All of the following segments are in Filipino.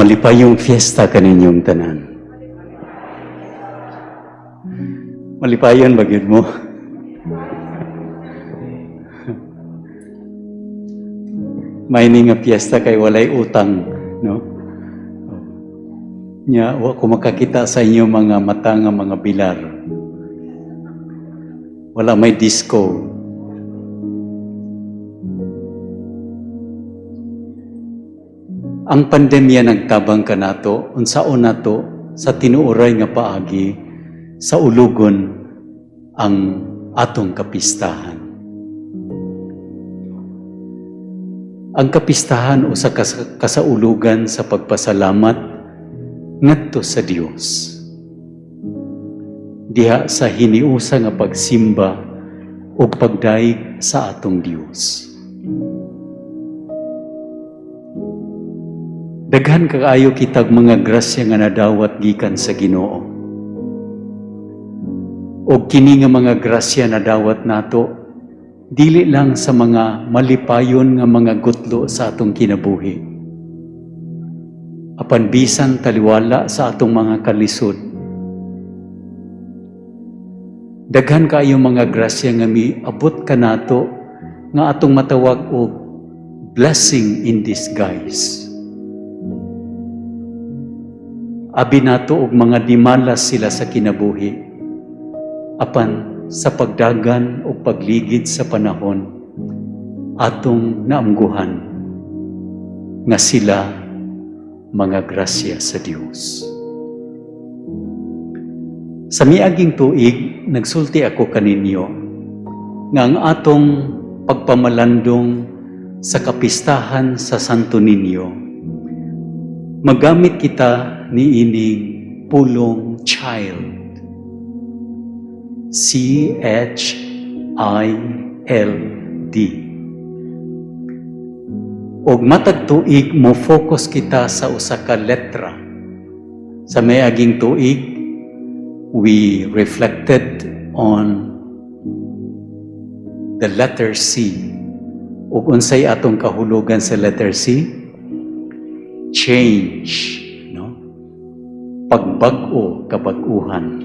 Malipayong fiesta kaninyong tanan. Malipayon bagid mo. May nga fiesta kay walay utang, no? Nya wa ko makakita sa inyo mga mata nga mga bilar. Wala may disco. Ang pandemya nagtabang kanato, unsaon nato sa tinuoray nga paagi sa ulugon ang atong kapistahan. Ang kapistahan o sa kasaulugan sa pagpasalamat ngadto sa Dios. Diha sa hiniusa nga pagsimba o pagdaig sa atong Dios. Daghan kaayo kitag mga grasya nga nadawat gikan sa Ginoo. O kini nga mga grasya nadawat nato dili lang sa mga malipayon nga mga gutlo sa atong kinabuhi. Apan bisan taliwala sa atong mga kalisod. Daghan kaayo mga grasya nga miabot kanato nga atong matawag og blessing in disguise. Abi nato og mga dimalas sila sa kinabuhi. Apan sa pagdagan o pagligid sa panahon, atong naamguhan nga sila mga grasya sa Dios. Sa miaging tuig, nagsulti ako kaninyo nga ang atong pagpamalandong sa kapistahan sa Santo Niño, magamit kita ni ining pulong child. C-H-I-L-D. Og matag tuig mo focus kita sa usa ka letra. Sa miaging tuig, we reflected on the letter C. Ug unsay atong kahulugan sa letter C? Change, no? Pagbag-o, kabag-uhan.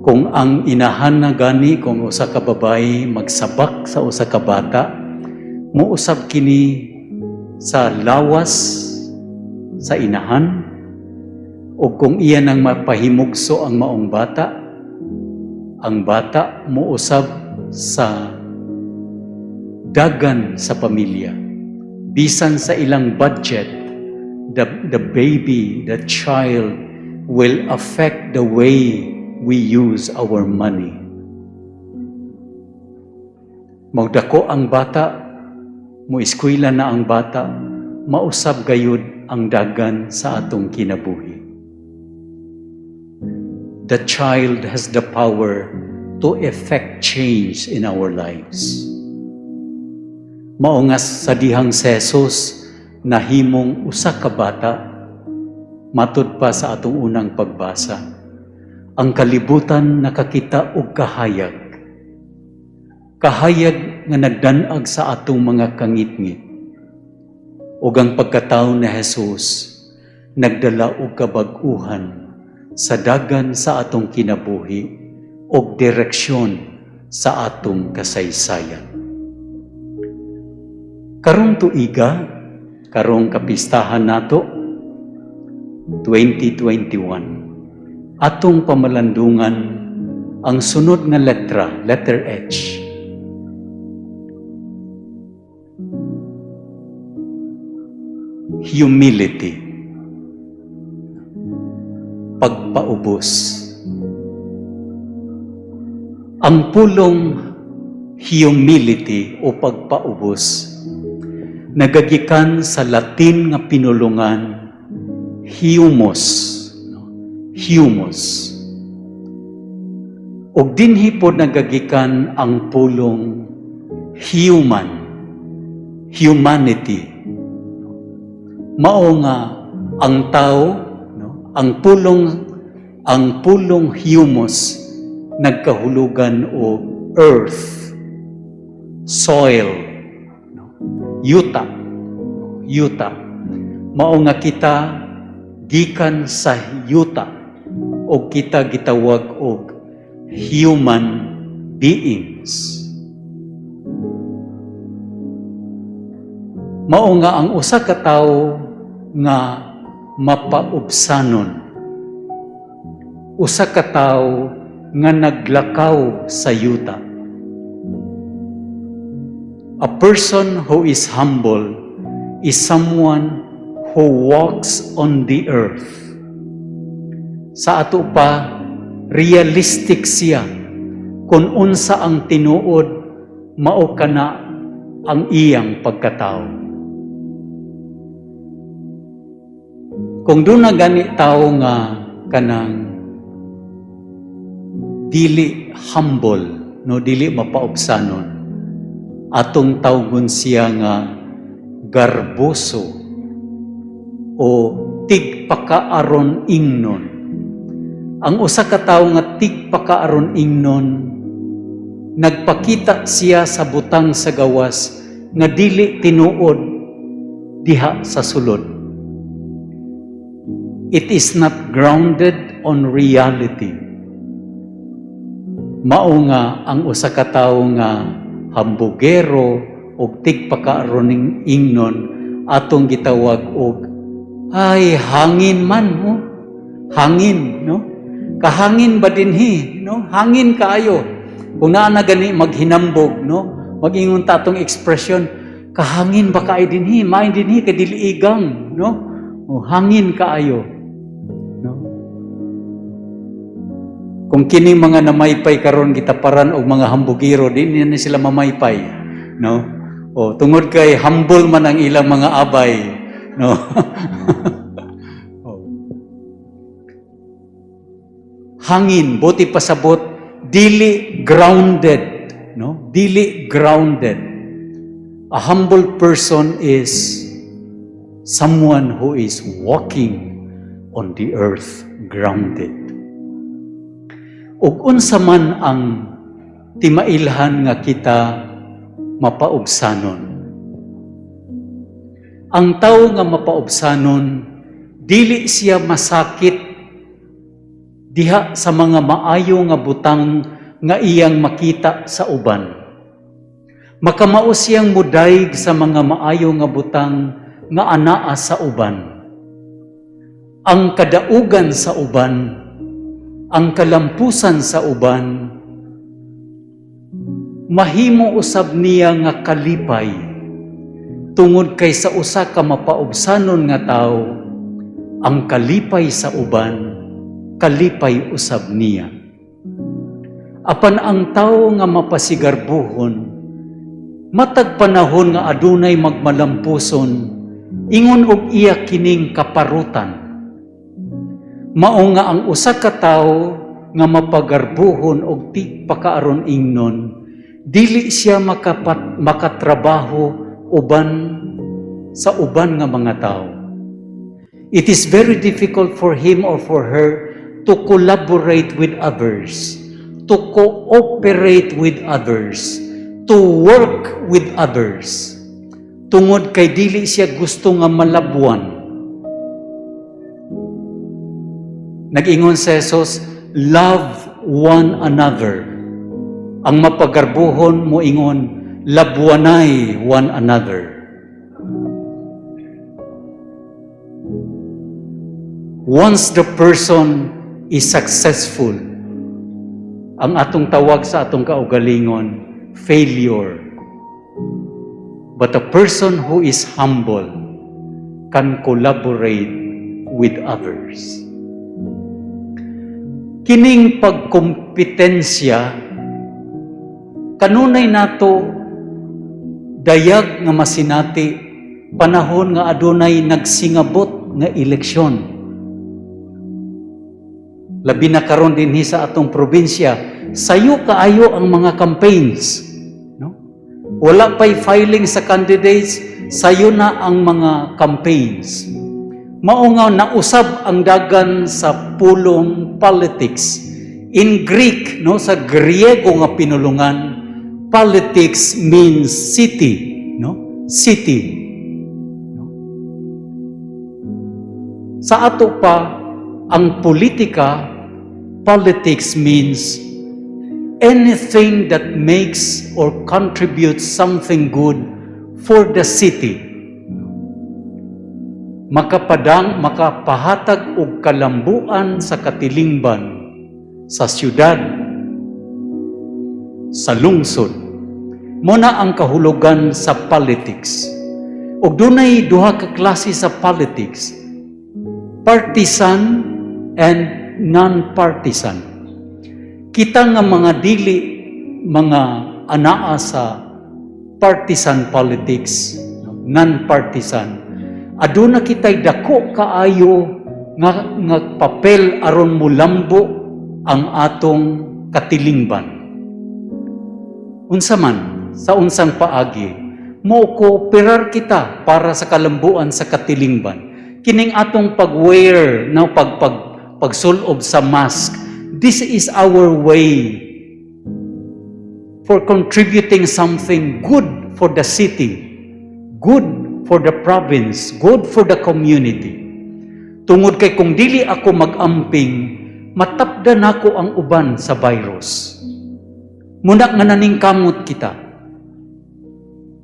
Kung ang inahan na gani, kung usa ka babae magsabak sa usa ka bata, muusab kini sa lawas sa inahan, o kung iyan ang mapahimugso ang maong bata, ang bata muusab sa dagan sa pamilya. Bisan sa ilang budget, the baby, the child will affect the way we use our money. Magdako ang bata, mueskwela na ang bata, mausab gayud ang dagan sa atong kinabuhi. The child has the power to effect change in our lives. Maungas sa dihang si Jesus, nahimong usa ka bata, matud pa sa atong unang pagbasa. Ang kalibutan nakakita og kahayag. Kahayag nga nagdanag sa atong mga kangitngit. Ug ang pagkatawo ni Jesus nagdala og kabag-uhan sa dagan sa atong kinabuhi og direksyon sa atong kasaysayan. Karong tuiga, karong kapistahan nato 2021. Atong pamalandungan ang sunod nga letra, letter H. Humility. Pagpaubos. Ang pulong humility o pagpaubos nagagikan sa Latin nga pinulungan humus. Humus. Og dinhi pod nagagikan ang pulong humanity. Mao nga ang tao, no, ang pulong humus nagkahulugan o earth, soil, no, yuta. mao nga kita gikan sa yuta o kita gitawag og human beings. Mao nga ang usa ka tawo nga mapaubsanon. Usa ka tawo nga naglakaw sa yuta. A person who is humble is someone who walks on the earth. Sa ato pa, realistic siya kung unsa ang tinuod, mao kana ang iyang pagkatao. Kung doon na gani tao nga kanang dili humble, no, dili mapaubsanon, atong tawgon siya nga garboso o tigpakaaron ingnon. Ang usa ka tawo nga tigpakaaron ingnon, nagpakita siya sa butang sa gawas nga dili tinuod diha sa sulod. It is not grounded on reality. Mao nga ang usa ka tawo nga hambugero o tigpakaaron ingnon atong gitawag og ay hangin man, no? Hangin, no? Kahangin ba dinhi, no? Hangin kaayo. Kung naa na gani maghinambog, no? Mag-ingon ta atong expression, kahangin ba kaay dinhi, maay dinhi kadiliigang, no? O hangin kaayo. No? Kung kining mga namaypay karon gitaparan og mga hambugiro, di na sila mamaypay, no? O tungod kay humble man ang ilang mga abay, no? Hangin, buti pasabot, dili grounded, no? Dili grounded. A humble person is someone who is walking on the earth, grounded. Ug unsa man ang timailhan nga kita mapaubsanon. Ang tawo nga mapaubsanon, dili siya masakit diha sa mga maayo nga butang nga iyang makita sa uban. Makamao siyang mudayeg sa mga maayo nga butang nga anaa sa uban. Ang kadaugan sa uban, ang kalampusan sa uban, mahimo usab niya nga kalipay tungod kay sa usa ka mapaubsanon nga tawo, ang kalipay sa uban, kalipay usab niya. Apan ang tawo nga mapasigarbuhon, matag panahon nga adunay magmalampuson, ingon og iya kining kaparutan. Mao nga ang usa ka tawo nga mapagarbuhon og tigpakaaron ingnon, dili siya makatrabaho uban sa uban nga mga tao. It is very difficult for him or for her to collaborate with others, to cooperate with others, to work with others. Tungod kay dili siya gusto nga malabuan. Nag-ingon si Jesus, love one another. Ang mapagarbuhon mo ingon, labuanay one another. Once the person is successful, ang atong tawag sa atong kaugalingon, failure. But a person who is humble can collaborate with others. Kining pagkompetensya, kanunay nato dayag nga masinati panahon nga adunay nagsingabot nga eleksyon. Labi na karon dinhi sa atong probinsya, sayo kaayo ang mga campaigns, no? Wala pay filing sa candidates, sayo na ang mga campaigns. Mao nga nausab ang dagan sa pulong politics. In Greek, no, sa Griego nga pinulungan, politics means city, no? City. No? Sa ato pa, ang politika, politics means anything that makes or contributes something good for the city. Makapahatag og kalambuan sa katilingban, sa syudad, sa lungsod. Muna ang kahulugan sa politics. Ug dunay duha ka klase sa politics: partisan and non-partisan. Kita nga mga dili mga anaa sa partisan politics, non-partisan, aduna kitay dako kaayo nga papel aron mulambo ang atong katilingban. Unsa man sa unsang paagi, mo kooperar kita para sa kalambuan sa katilingban. Kining atong pag-wear na pagsulob sa mask, this is our way for contributing something good for the city, good for the province, good for the community. Tungod kay kung dili ako mag-amping, matapdan ako ang uban sa virus. Muna nga naningkamot kita.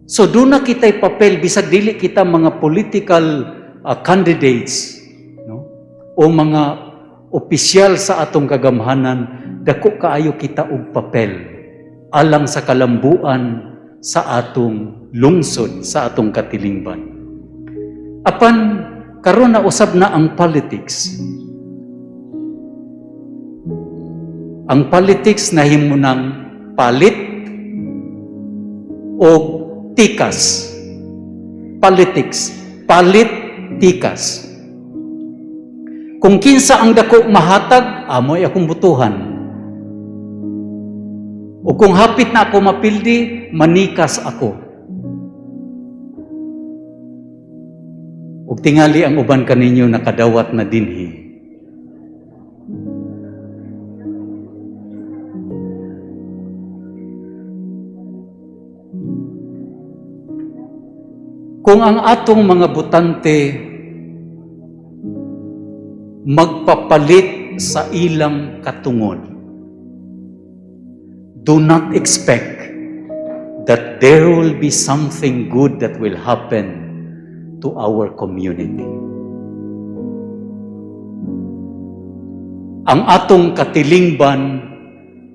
So doon na kita'y papel, bisag dili kita mga political candidates, no? O mga opisyal sa atong kagamhanan, dako kaayo kita og papel alang sa kalambuan sa atong lungsod, sa atong katilingban. Apan karon na usab na ang politics. Ang politics nahimo ng palit o tikas. Politics, palit, tikas. Kung kinsa ang dako mahatag, amoy akong butuhan. O kung hapit na ako mapildi, manikas ako. Ug tingali ang uban kaninyo nakadawat na dinhi. Kung ang atong mga butante magpapalit sa ilang katungod, do not expect that there will be something good that will happen to our community. Ang atong katilingban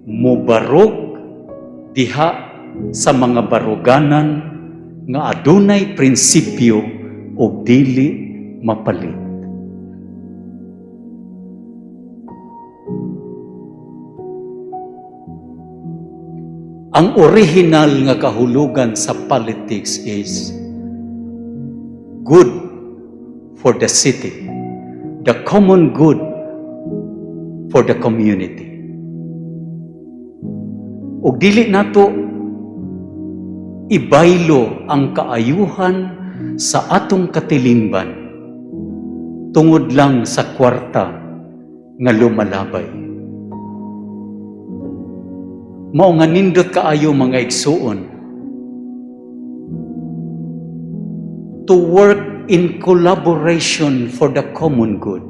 mubarog diha sa mga baruganan nga adunay prinsipyo o dili mapalit. Ang original nga kahulugan sa politics is good for the city, the common good for the community. Ug dili nato ibaylo ang kaayuhan sa atong katilingban tungod lang sa kwarta nga lumalabay. Mao nga nindot kaayo mga igsuon to work in collaboration for the common good,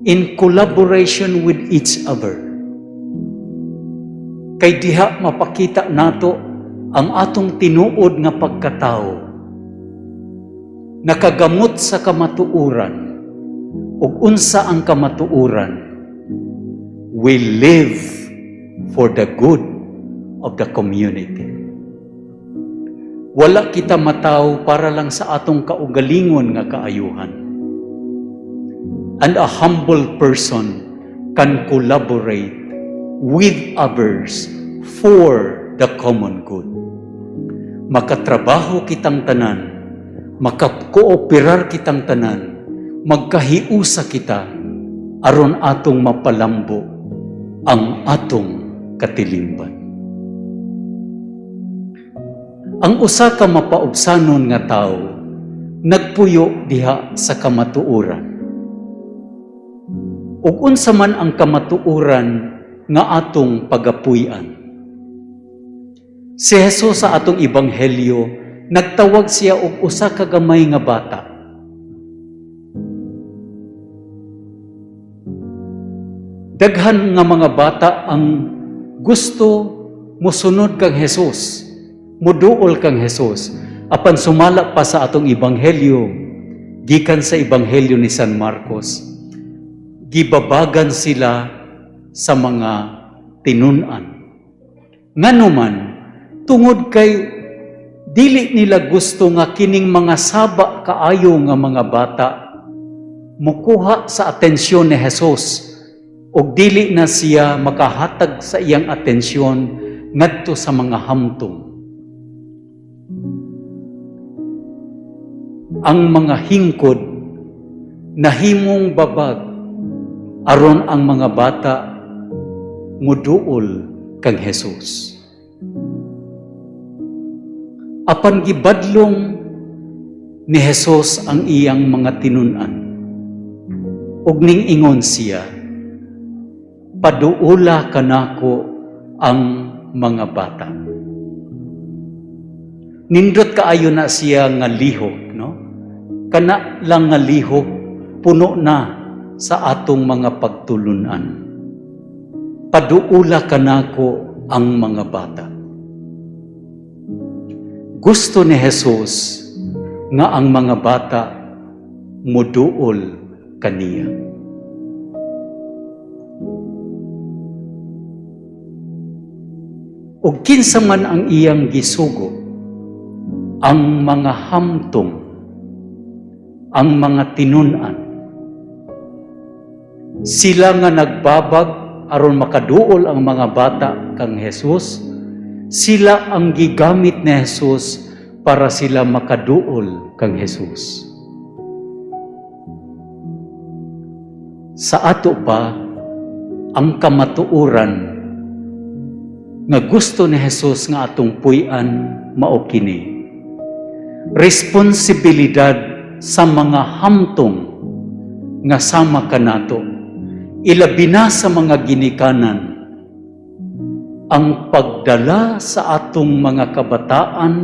in collaboration with each other. Kay diha mapakita nato ang atong tinuod nga pagkatao, nakagamot sa kamatuuran, ug unsa ang kamatuuran, we live for the good of the community. Wala kita mataw para lang sa atong kaugalingon nga kaayuhan. And a humble person can collaborate with others for the common good. Makatrabaho kitang tanan, makakooperar kitang tanan, magkahiusa kita, aron atong mapalambo ang atong katilingban. Ang usa ka mapaubsanon nga tawo nagpuyo diha sa kamatuoran. Ug unsa man ang kamatuoran nga atong pagapuy-an. Si Jesus sa atong ebanghelyo nagtawag siya og usa ka gamay nga bata. Daghan nga mga bata ang gusto musunod kang Hesus, muduol kang Hesus. Apan sumala pa sa atong ebanghelyo, gikan sa ebanghelyo ni San Marcos, gibabagan sila sa mga tinunan. Nganuman, tungod kay dili nila gusto nga kining mga saba kaayo nga mga bata mukuha sa atensyon ni Hesus, og dili na siya makahatag sa iyang atensyon ngadto sa mga hamtong. Ang mga hingkod nahimong babag aron ang mga bata muduol kang Hesus. Apan gibadlong ni Hesus ang iyang mga tinunan, ug ning-ingon siya, paduula kanako ang mga bata. Nindot kaayo na siya nga lihok, no? Kana lang nga lihok, puno na sa atong mga pagtulunan. Paduula kanako ang mga bata. Gusto ni Hesus nga ang mga bata muduol kaniya. Ug kinsa man ang iyang gisugo, ang mga hamtong, ang mga tinunan, sila nga nagbabag aron makaduol ang mga bata kang Hesus, sila ang gigamit ni Hesus para sila makaduol kang Hesus. Sa ato pa, ang kamatuoran nga gusto ni Hesus nga atong puy-an mao kini. Responsibilidad sa mga hamtong nga sama kanato, ilabi na sa mga ginikanan, ang pagdala sa atong mga kabataan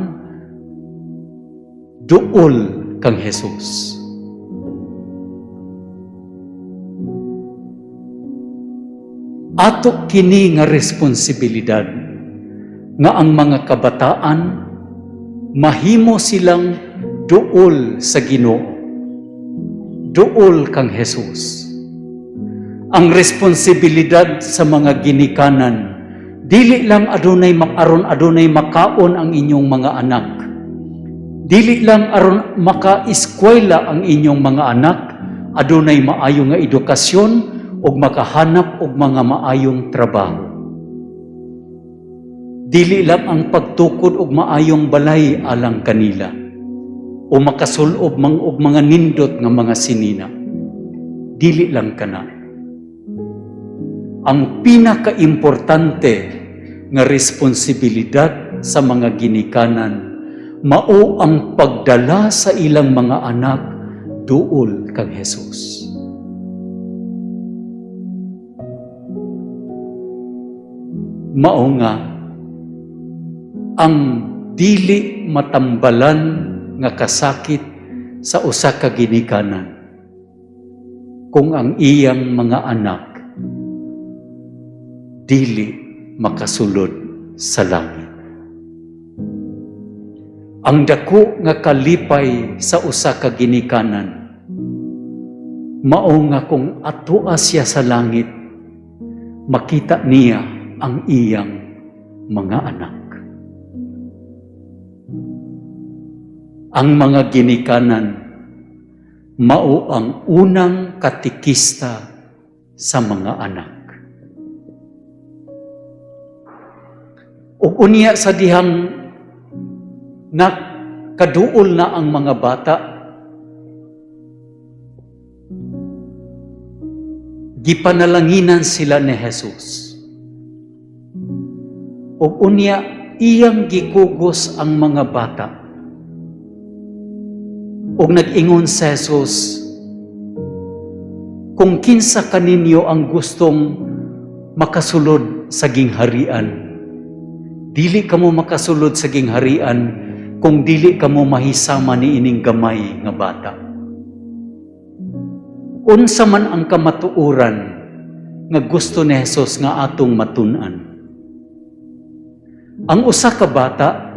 duol kang Hesus. Ato kini nga responsibilidad nga ang mga kabataan mahimo silang duol sa Ginoo, duol kang Hesus. Ang responsibilidad sa mga ginikanan, dili lang aron adunay makaon ang inyong mga anak, dili lang aron maka-eskwela ang inyong mga anak, adunay maayo nga edukasyon ug makahanap og mga maayong trabaho. Dili lang ang pagtukod og maayong balay alang kanila o makasulob og mga nindot nga mga sinina. Dili lang kana. Ang pinakaimportante nga responsibilidad sa mga ginikanan mao ang pagdala sa ilang mga anak duol kang Hesus. Mao nga ang dili matambalan nga kasakit sa usa ka ginikanan kung ang iyang mga anak dili makasulod sa langit. Ang dako nga kalipay sa usa ka ginikanan mao nga kung atoa siya sa langit, makita niya ang iyang mga anak. Ang mga ginikanan mao ang unang katikista sa mga anak. Ug unya sa dihang nakaduol na ang mga bata, gipanalanginan sila ni Hesus. Ug unya iyang gikugos ang mga bata. Ug nag-ingon sa Hesus, kung kinsa kaninyo ang gustong makasulod sa gingharian, dili kamo makasulod sa gingharian kung dili kamo mahisama ni ining gamay nga bata. Unsa man ang kamatuoran nga gusto ni Jesus nga atong matun-an. Ang usa ka bata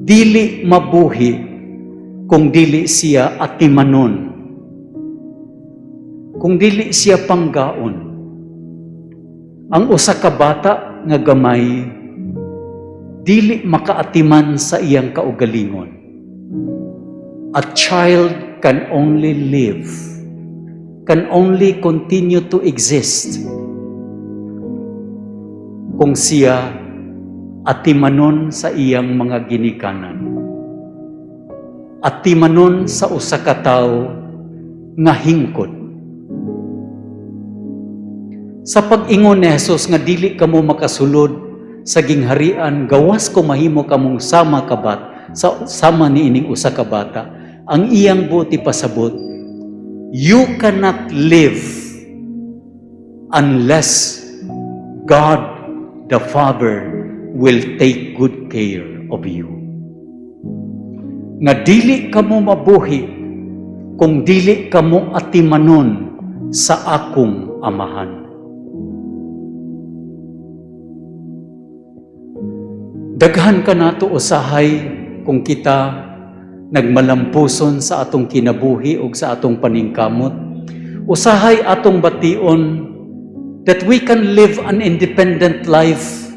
dili mabuhi kung dili siya atimanon, kung dili siya panggaon. Ang usa ka bata nga gamay dili makaatiman sa iyang kaugalingon. A child can only live, can only continue to exist kung siya atimanon sa iyang mga ginikanan. Atimanon sa usa ka tawo nga hingkod. Sa pag-ingon ni Jesus nga dili kamo makasulod sa gingharian, gawas ko mahimo kamong sama ni ining usa ka bata. Ang iyang buti pasabot, you cannot live unless God the Father will take good care of you. Nga dili kamo mabuhi kung dili kamo atimanon sa akong amahan. Daghan ka nato usahay kung kita nagmalampuson sa atong kinabuhi o sa atong paningkamot. Usahay atong bation that we can live an independent life,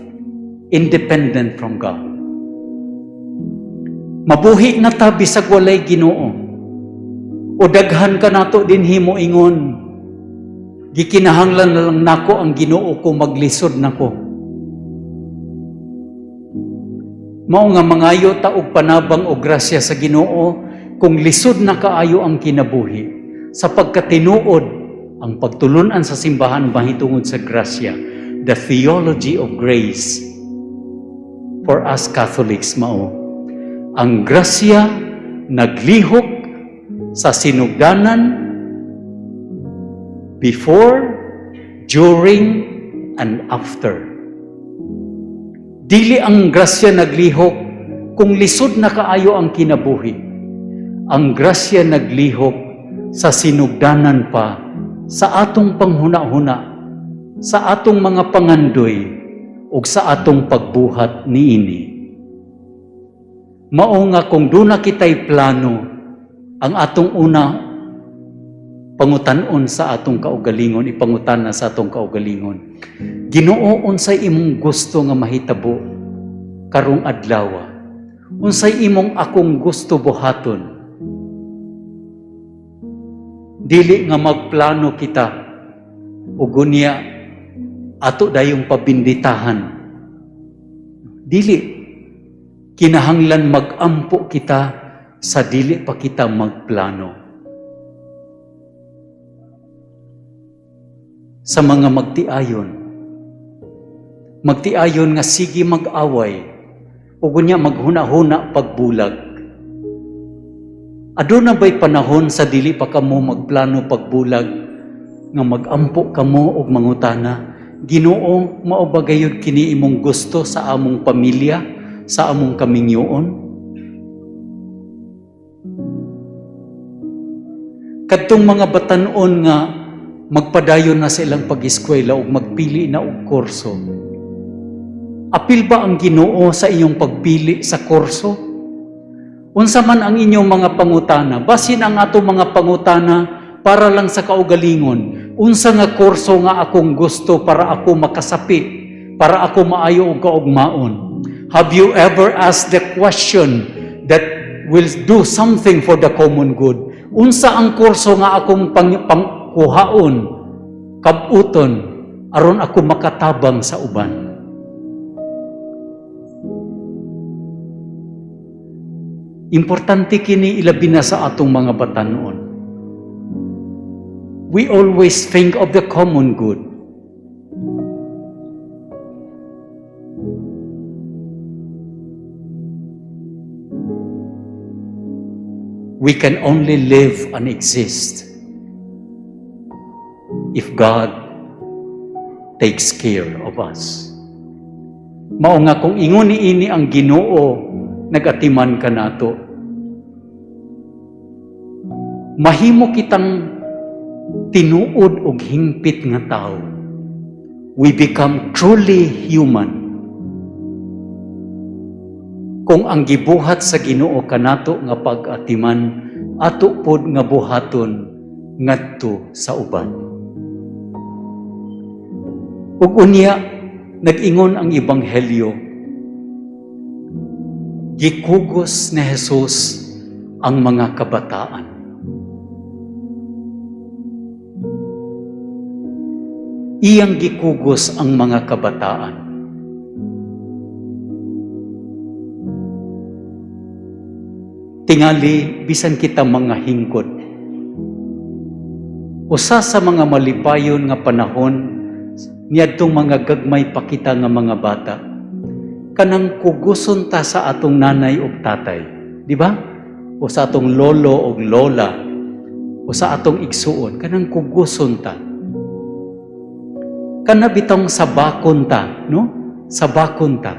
independent from God. Mabuhi na ta bisag walay Ginoo. O daghan ka nato din himo ingon, gikinahanglan na lang nako ang Ginoo ko maglisod nako. Mao nga mangayo ta og panabang o grasya sa Ginoo kung lisod na kaayo ang kinabuhi sa pagkatinuod ang pagtulunan sa simbahan mahitungod sa grasya, the theology of grace. For us Catholics mao ang grasya naglihok sa sinugdanan before, during, and after. Dili ang grasya naglihok kung lisod na kaayo ang kinabuhi. Ang grasya naglihok sa sinugdanan pa, sa atong panghuna-huna, sa atong mga pangandoy, ug sa atong pagbuhat niini. Mao nga kung duna kitay plano, ang atong una pangutan-on sa atong kaugalingon, ipangutana sa atong kaugalingon. Ginoo, unsay imong gusto nga mahitabo karong adlaw? Unsay imong akong gusto buhaton? Dili nga magplano kita ug unya ato dayong pabinditahan. Dili kinahanglan magampo kita sa dili pa kita magplano. Sa mga magtiayon nga sige mag-away ug unya maghuna-huna pagbulag. Aduna ba'y panahon sa dili pa kamo magplano pagbulag nga magampo kamo og mangutana, Ginoo, mao ba gayud kini imong gusto sa among pamilya, sa among kamingyoon? Kadtong mga batan-on nga magpadayon na sa ilang pag-eskwela o magpili na og kurso. Apil ba ang Ginoo sa iyong pagpili sa kurso? Unsa man ang inyong mga pangutana, basin ang ato mga pangutana para lang sa kaugalingon. Unsa nga kurso nga akong gusto para ako makasapi, para ako maayo og kaugmaon? Have you ever asked the question that will do something for the common good? Unsa ang kurso nga akong kuhaon, kabuton, aron ako makatabang sa uban. Importante kini ilabi na sa atong mga batan-on. We always think of the common good. We can only live and exist if God takes care of us. Mao nga kung ingon niini ang Ginoo, nagatiman ka nato. Mahimo kitang tinuod og hingpit nga tao. We become truly human. Kung ang gibuhat sa Ginoo kanato nga pag-atiman, ato pod nga buhaton ngadto sa uban. Ug unya, nag-ingon ang Ebanghelyo, gikugos ni Jesus ang mga kabataan. Iyang gikugos ang mga kabataan. Tingali, bisan kita mga hingkod. Usa sa mga malipayon nga panahon, niadtong mga gagmay pa kita nga mga bata, kanang kuguson ta sa atong nanay ug tatay. Di ba? O sa atong lolo ug lola, o sa atong igsuon, kanang kuguson ta. Kana bitong sabakon ta, no? Sabakon ta.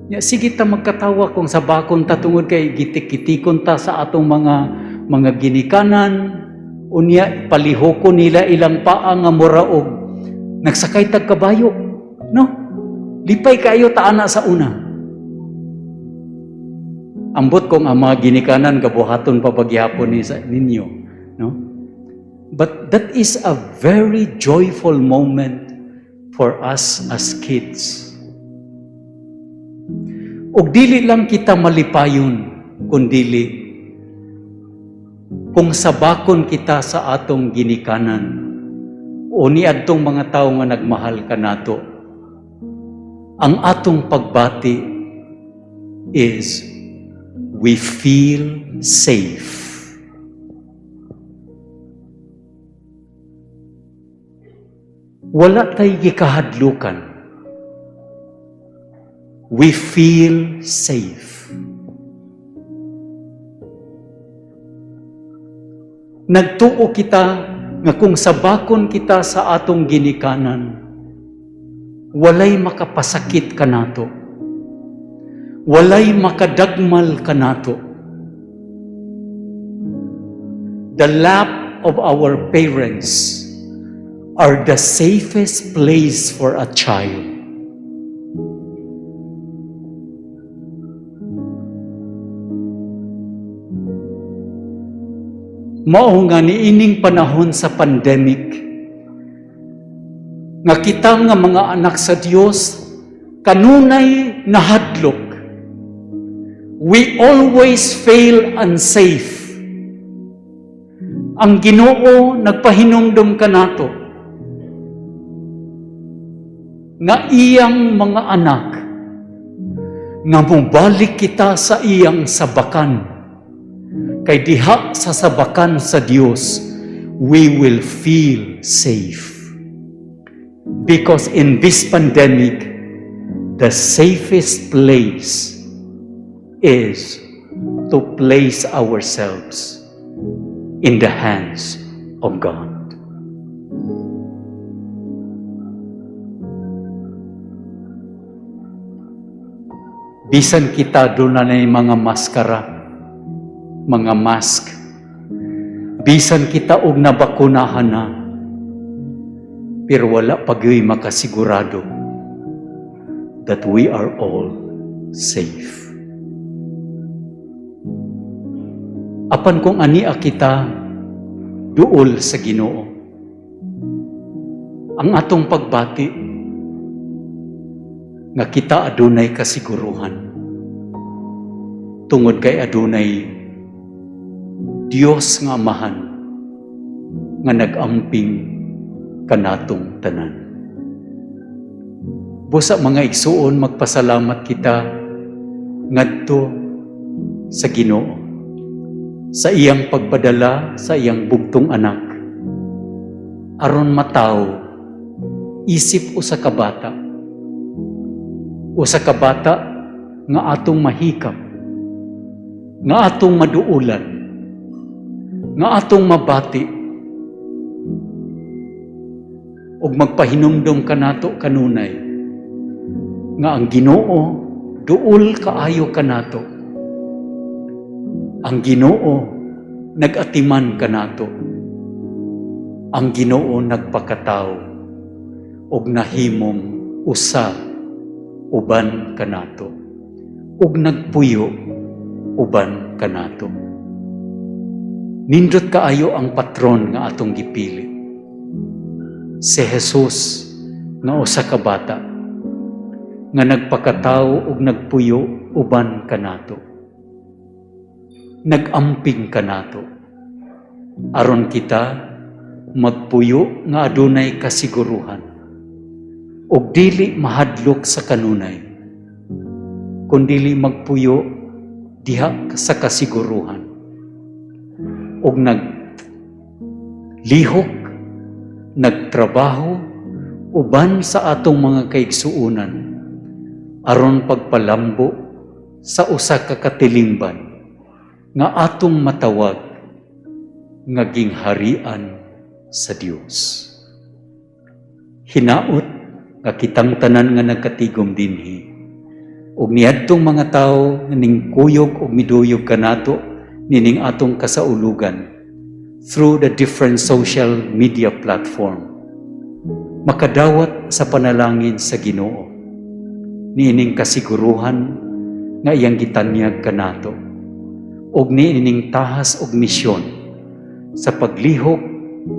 Ya, sige ta magkatawa kung sabakon ta tungod kay gitik-gitikon ta sa atong mga ginikanan, unya palihoko nila ilang paa nga muraog nagsakay tag kabayo, no? Lipay kayo ta ana sa una. Ambot kung ang mga ginikanan gabuhaton pa pagyapon ninyo, no? But that is a very joyful moment for us as kids. Ug dili lang kita malipayon, kundili kung sabakon kita sa atong ginikanan o niadtong mga tao nga nagmahal kanato. Ang atong pagbati is we feel safe. Wala tay gikahadlukan. We feel safe. Nagtuo kita nga kung sabakon kita sa atong ginikanan, walay makapasakit kanato. Walay makadagmal kanato. The lap of our parents are the safest place for a child. Mao nga niining panahon sa pandemic, nga kita nga mga anak sa Dios kanunay nahadlok. We always feel unsafe. Ang Ginoo nagpahinumdum kanato nga iyang mga anak nga mubalik kita sa iyang sabakan. Kay diha sa sabakan sa Dios, we will feel safe. Because in this pandemic, the safest place is to place ourselves in the hands of God. Bisan kita doon na mga maskara, mga mask. Bisan kita og nabakunahan na, pero wala pagyoy makasigurado that we are all safe. Apan kung ania kita duol sa Ginoo, ang atong pagbati nga kita adunay kasiguruhan tungod kay adunay Dios nga Amahan nga nag-amping kanatong tanan. Busa mga igsuon, magpasalamat kita ngadto sa Ginoo sa iyang pagpadala sa iyang bugtong anak aron mataw isip usa ka bata nga atong mahikap, nga atong maduulan, nga atong mabati, ug magpahinumdom kanato kanunay nga ang Ginoo duol kaayo kanato. Ang Ginoo nagatiman kanato. Ang Ginoo nagpakatao og nahimong usa uban kanato ug nagpuyo uban kanato. Nindot kaayo ang patron nga atong gipili, si Jesus nga usa ka bata nga nagpakatao ug nagpuyo uban kanato. Nagamping kanato aron kita magpuyo nga adunay kasiguruhan ug dili mahadlok sa kanunay, kundili magpuyo diha sa kasiguruhan ug naglihok, nagtrabaho uban sa atong mga kaigsuonan aron pagpalambo sa usa ka katilingban nga atong matawag nga gingharian sa Dios. Hinaot nga kitang tanan nga nagkatigom dinhi ug niadtong mga tawo nga ningkuyog ug miduyog kanato nining atong kasaulugan through the different social media platform, makadawat sa panalangin sa Ginoo niining kasiguruhan nga iyang gitanyag kanato ug niining tahas ug misyon sa paglihok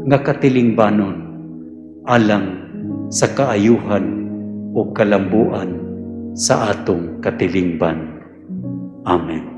nga katilingbanon alang sa kaayuhan o kalambuan sa atong katilingban. Amen.